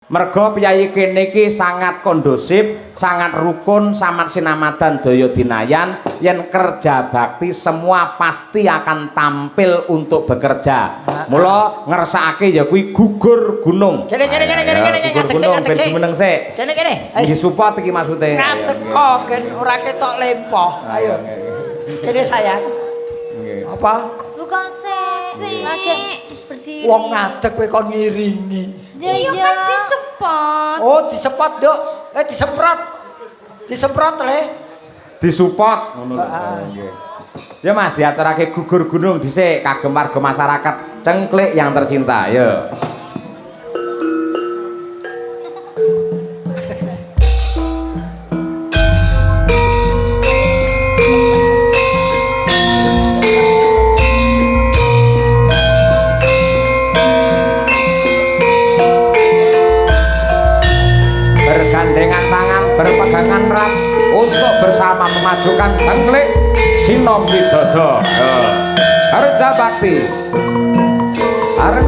Mergo piyai kene iki sangat kondusif, sangat rukun, sangat sinamatan daya dinayan. Yen kerja bakti semua pasti akan tampil untuk bekerja. Mula ngersakake ya kuwi gugur gunung. Kene gugur gunung ben jumeneng sik. Kene. Nggih support iki maksude. Ngateko gen ora ketok lempoh. Ayo. Kene sayang. Nggih. Apa? Bukan sih. Lagi berdiri. Wong ngadeg kowe kon ngiringi. Iya kan disepot. Oh, disepot, Dok. Disemprot. Disemprot le. Disupport ngono lho. Nggih. Ya Mas, diaturake gugur gunung dhisik kagem warga masyarakat Cengklik yang tercinta. Ya. Bergandengan tangan, berpegangan erat untuk bersama memajukan Cengklik Sinom Widodo. Kerja bakti. Arep